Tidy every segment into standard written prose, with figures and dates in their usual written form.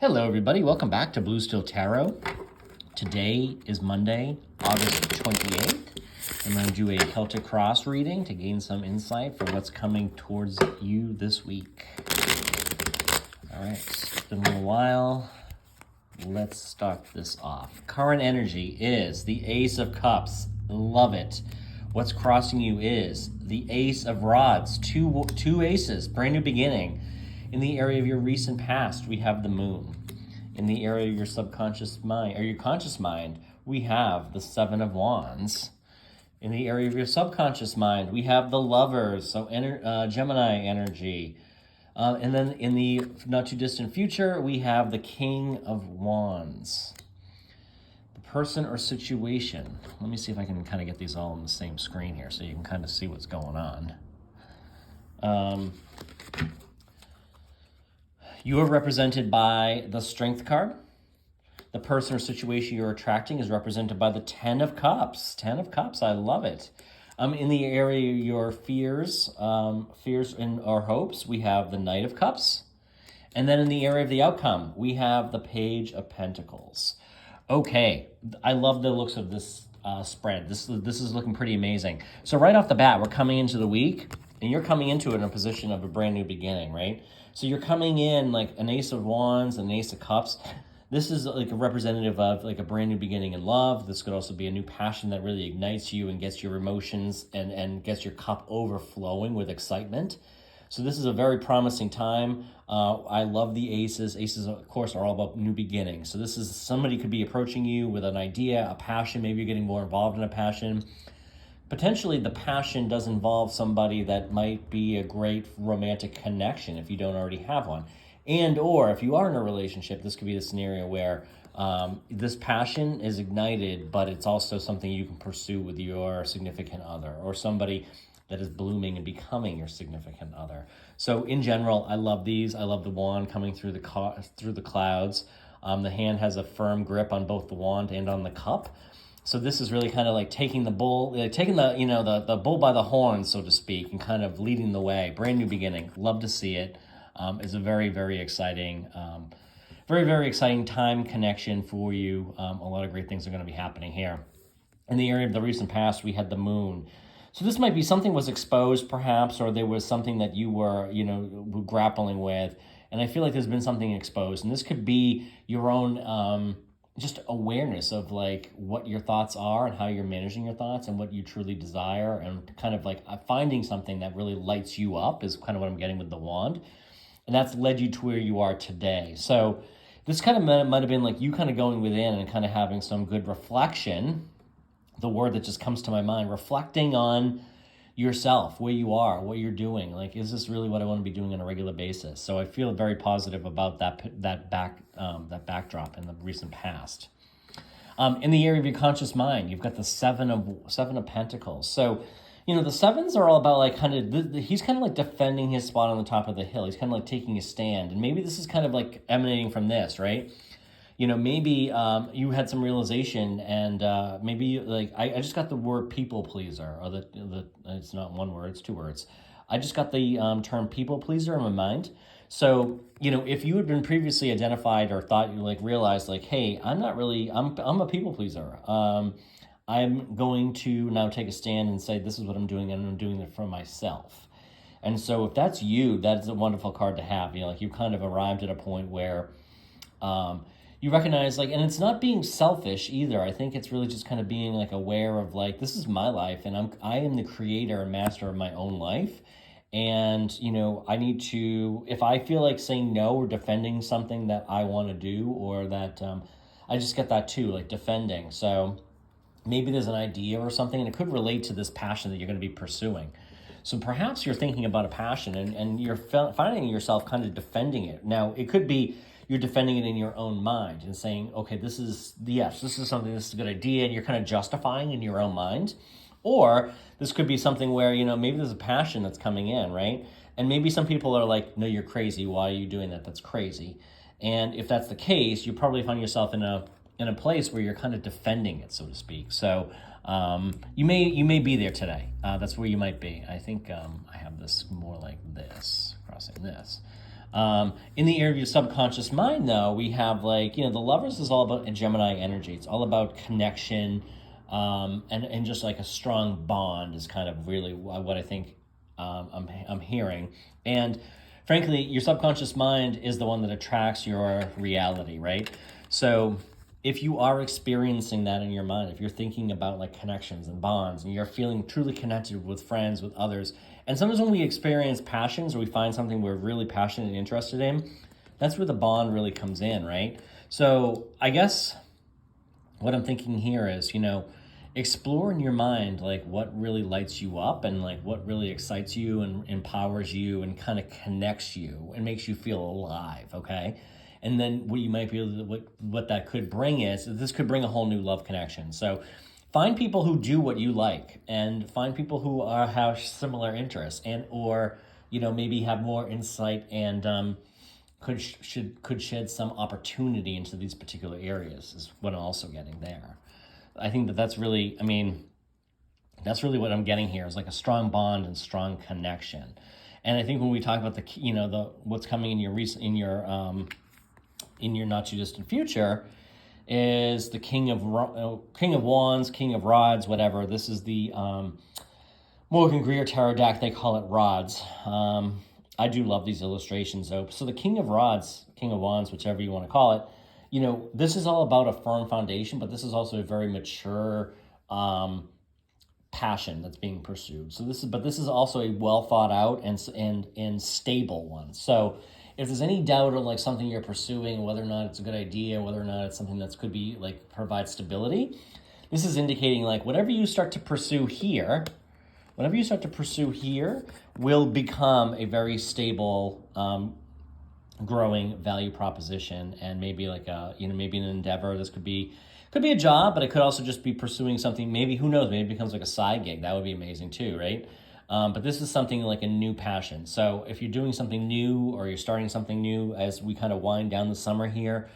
Hello, everybody. Welcome back to Blue Steel Tarot. Today is Monday, August 28th. I'm going to do a Celtic cross reading to gain some insight for what's coming towards you this week. All right, it's been a little while. Let's start this off. Current energy is the Ace of Cups. Love it. What's crossing you is the Ace of Rods. Two aces, brand new beginning. In the area of your recent past, we have the Moon. In the area of your subconscious mind, or your conscious mind, we have the Seven of Wands. In the area of your subconscious mind, we have the Lovers, so Gemini energy. And then in the not too distant future, we have the King of Wands. The person or situation. Let me see if I can kind of get these all on the same screen here so you can kind of see what's going on. You are represented by the Strength card. The person or situation you're attracting is represented by the Ten of Cups. Ten of Cups, I love it. In the area of your fears or hopes, we have the Knight of Cups. And then in the area of the outcome, we have the Page of Pentacles. Okay, I love the looks of this spread. This is looking pretty amazing. So right off the bat, we're coming into the week, and you're coming into it in a position of a brand new beginning, right? So you're coming in like an Ace of Wands, an Ace of Cups. This is like a representative of like a brand new beginning in love. This could also be a new passion that really ignites you and gets your emotions and gets your cup overflowing with excitement. So this is a very promising time. I love the aces. Aces, of course, are all about new beginnings. So this is somebody could be approaching you with an idea, a passion. Maybe you're getting more involved in a passion. Potentially the passion does involve somebody that might be a great romantic connection if you don't already have one. And or if you are in a relationship, this could be the scenario where this passion is ignited, but it's also something you can pursue with your significant other or somebody that is blooming and becoming your significant other. So in general, I love these. I love the wand coming through the clouds. The hand has a firm grip on both the wand and on the cup. So this is really kind of like taking the bull, the bull by the horns, so to speak, and kind of leading the way. Brand new beginning. Love to see it. It's a very, very exciting, very exciting time connection for you. A lot of great things are going to be happening here. In the area of the recent past, we had the Moon. So this might be something was exposed, perhaps, or there was something that you were, grappling with. And I feel like there's been something exposed, and this could be your own. Just awareness of like what your thoughts are and how you're managing your thoughts and what you truly desire, and kind of like finding something that really lights you up is kind of what I'm getting with the wand. And that's led you to where you are today. So this kind of might have been like you kind of going within and kind of having some good reflection. The word that just comes to my mind, reflecting on yourself, where you are, what you're doing. Like, is this really what I want to be doing on a regular basis? So I feel very positive about that backdrop in the recent past. In the area of your conscious mind, you've got the Seven of Pentacles. So, the sevens are all about like he's kind of like defending his spot on the top of the hill. He's kind of like taking a stand, and maybe this is kind of like emanating from this, right? Maybe you had some realization, and maybe like I just got the word people pleaser, or the it's not one word, it's two words. I just got the term people pleaser in my mind. So if you had been previously identified or thought you realized hey, I'm a people pleaser. I'm going to now take a stand and say this is what I'm doing, and I'm doing it for myself. And so if that's you, that is a wonderful card to have. You've kind of arrived at a point where you recognize and it's not being selfish either. I think it's really just kind of being aware of this is my life, and I am the creator and master of my own life. And I need to, if I feel like saying no or defending something that I want to do, or that I just get that too, defending. So maybe there's an idea or something, and it could relate to this passion that you're going to be pursuing. So perhaps you're thinking about a passion and you're finding yourself kind of defending it. Now, it could be you're defending it in your own mind and saying, okay, this is something, this is a good idea, and you're kind of justifying in your own mind. Or this could be something where, maybe there's a passion that's coming in, right? And maybe some people are like, no, you're crazy. Why are you doing that? That's crazy. And if that's the case, you probably find yourself in a place where you're kind of defending it, so to speak. So you may be there today. That's where you might be. I think I have this more like this, crossing this. In the area of your subconscious mind, though, we have like, the Lovers is all about a Gemini energy. It's all about connection, and just like a strong bond is kind of really what I think I'm hearing. And frankly, your subconscious mind is the one that attracts your reality, right? So if you are experiencing that in your mind, if you're thinking about like connections and bonds, and you're feeling truly connected with friends, with others, and sometimes when we experience passions or we find something we're really passionate and interested in, that's where the bond really comes in, right? So I guess what I'm thinking here is, explore in your mind like what really lights you up and like what really excites you and empowers you and kind of connects you and makes you feel alive, okay? And then what you might be able to, what that could bring is, this could bring a whole new love connection. So find people who do what you like, and find people who have similar interests, and or maybe have more insight and could shed some opportunity into these particular areas, is what I'm also getting there. I think that's really, that's really what I'm getting here, is like a strong bond and strong connection. And I think when we talk about the what's coming in your not too distant future, is the King of Wands, King of Rods, whatever. This is the Morgan-Greer tarot deck. They call it Rods. I do love these illustrations, though. So the King of Rods, King of Wands, whichever you want to call it, this is all about a firm foundation, but this is also a very mature passion that's being pursued. So this is also a well thought out and stable one. So if there's any doubt on like something you're pursuing, whether or not it's a good idea, whether or not it's something that could be like provide stability, this is indicating like whatever you start to pursue here will become a very stable, growing value proposition, and maybe like maybe an endeavor. This could be a job, but it could also just be pursuing something. Maybe, who knows, maybe it becomes like a side gig. That would be amazing too, right? But this is something like a new passion. So if you're doing something new, or you're starting something new as we kind of wind down the summer here,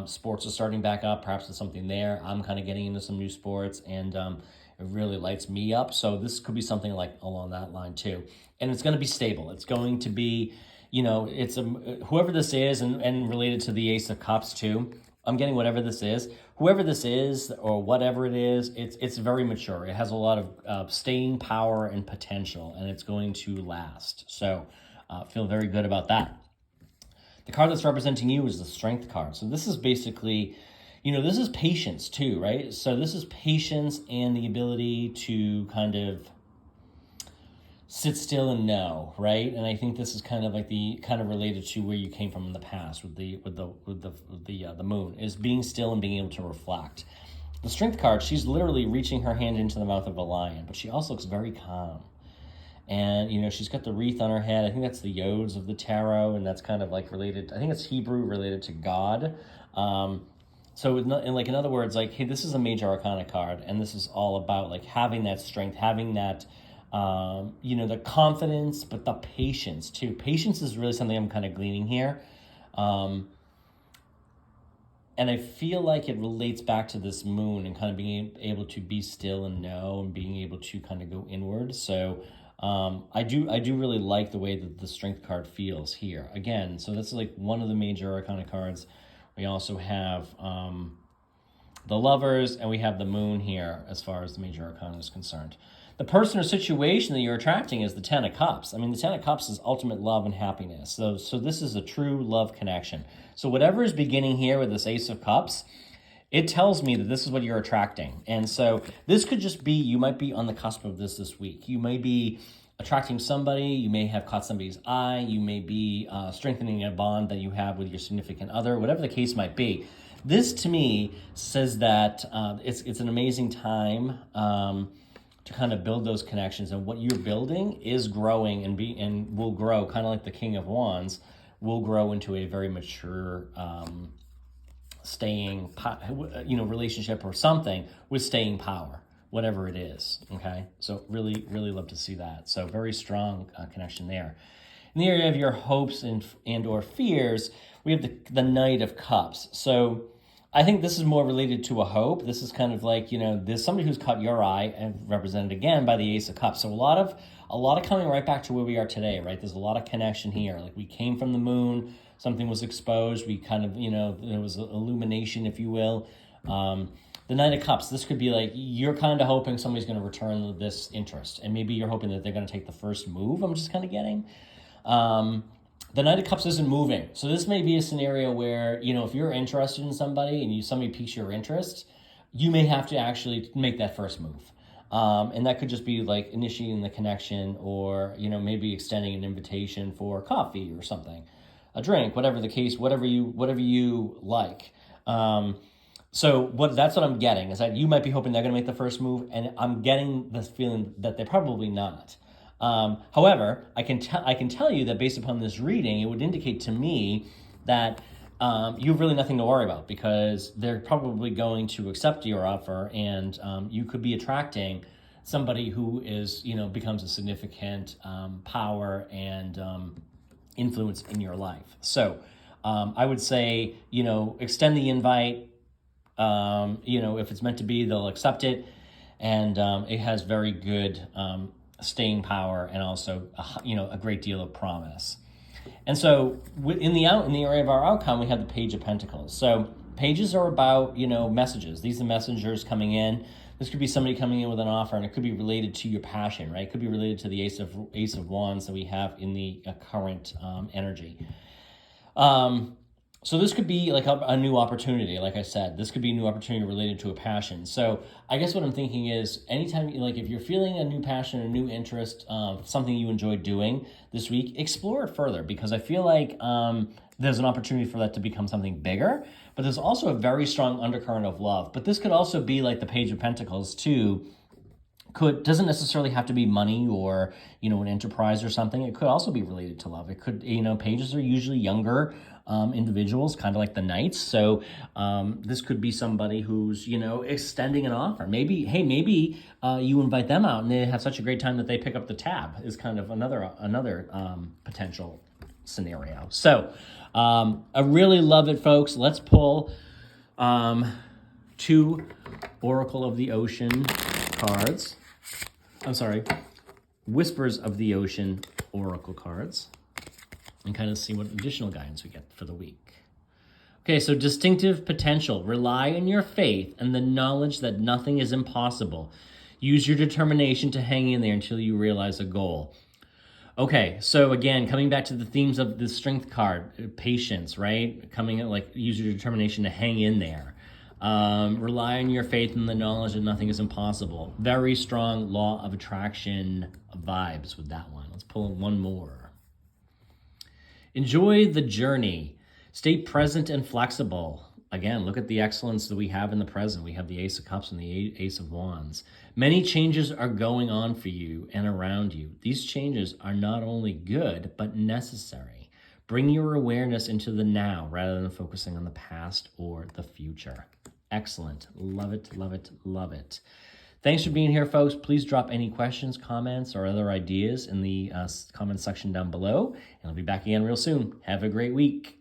sports are starting back up. Perhaps there's something there. I'm kind of getting into some new sports, and it really lights me up. So this could be something like along that line too. And it's going to be stable. It's going to be, it's whoever this is, and related to the Ace of Cups too. I'm getting whatever this is. Whoever this is, or whatever it is, it's very mature. It has a lot of staying power and potential, and it's going to last. So feel very good about that. The card that's representing you is the Strength card. So this is basically, this is patience too, right? So this is patience and the ability to kind of sit still and know, right? And I think this is kind of like related to where you came from in the past with the moon, is being still and being able to reflect. The Strength card, she's literally reaching her hand into the mouth of a lion, but she also looks very calm. And she's got the wreath on her head. I think that's the yods of the tarot, and that's kind of like related. I think it's Hebrew, related to God. So in other words, like, hey, this is a major arcana card, and this is all about like having that strength, having that the confidence, but the patience too. Patience is really something I'm kind of gleaning here. And I feel like it relates back to this moon and kind of being able to be still and know, and being able to kind of go inward. So I do really like the way that the Strength card feels here. Again, so that's like one of the major arcana cards. We also have the Lovers, and we have the moon here as far as the major arcana is concerned. The person or situation that you're attracting is the Ten of Cups. I mean, the Ten of Cups is ultimate love and happiness. So this is a true love connection. So whatever is beginning here with this Ace of Cups, it tells me that this is what you're attracting. And so this could just be, you might be on the cusp of this week. You may be attracting somebody. You may have caught somebody's eye. You may be strengthening a bond that you have with your significant other, whatever the case might be. This, to me, says that it's an amazing time to kind of build those connections, and what you're building is growing and will grow, kind of like the King of Wands, will grow into a very mature, staying, relationship or something with staying power, whatever it is. Okay, so really, really love to see that. So very strong connection there. In the area of your hopes and or fears, we have the Knight of Cups. So I think this is more related to a hope. This is kind of like, there's somebody who's caught your eye, and represented again by the Ace of Cups. So a lot a lot of coming right back to where we are today, right? There's a lot of connection here. Like we came from the moon, something was exposed, we kind of, there was illumination, if you will. The Knight of Cups, this could be like, you're kind of hoping somebody's going to return this interest. And maybe you're hoping that they're going to take the first move, I'm just kind of getting. The Knight of Cups isn't moving. So this may be a scenario where, if you're interested in somebody and somebody piques your interest, you may have to actually make that first move. And that could just be like initiating the connection, or, maybe extending an invitation for coffee or something, a drink, whatever the case, whatever you like. So that's what I'm getting, is that you might be hoping they're going to make the first move, and I'm getting this feeling that they're probably not. However, I can tell you that based upon this reading, it would indicate to me that you have really nothing to worry about, because they're probably going to accept your offer, and you could be attracting somebody who is, becomes a significant power and influence in your life. So I would say, extend the invite. If it's meant to be, they'll accept it, and it has very good staying power, and also a great deal of promise. And so in the area of our outcome, we have the Page of Pentacles. So pages are about messages. These are messengers coming in. This could be somebody coming in with an offer, and it could be related to your passion, right? It could be related to the Ace of Wands that we have in the current energy. So this could be like a new opportunity. Like I said, this could be a new opportunity related to a passion. So I guess what I'm thinking is, anytime, if you're feeling a new passion, a new interest, something you enjoy doing this week, explore it further, because I feel like there's an opportunity for that to become something bigger. But there's also a very strong undercurrent of love. But this could also be like the Page of Pentacles too. Doesn't necessarily have to be money or, an enterprise or something. It could also be related to love. It could, pages are usually younger individuals, kind of like the Knights. So this could be somebody who's, extending an offer. Maybe you invite them out and they have such a great time that they pick up the tab, is kind of another potential scenario. So I really love it, folks. Let's pull 2 Oracle of the Ocean cards. Whispers of the Ocean Oracle cards, and kind of see what additional guidance we get for the week. Okay, so distinctive potential. Rely on your faith and the knowledge that nothing is impossible. Use your determination to hang in there until you realize a goal. Okay, so again, coming back to the themes of the Strength card, patience, right? Use your determination to hang in there. Rely on your faith and the knowledge that nothing is impossible. Very strong law of attraction vibes with that one. Let's pull one more. Enjoy the journey. Stay present and flexible. Again, look at the excellence that we have in the present. We have the Ace of Cups and the Ace of Wands. Many changes are going on for you and around you. These changes are not only good, but necessary. Bring your awareness into the now rather than focusing on the past or the future. Excellent. Love it, love it, love it. Thanks for being here, folks. Please drop any questions, comments, or other ideas in the comment section down below. And I'll be back again real soon. Have a great week.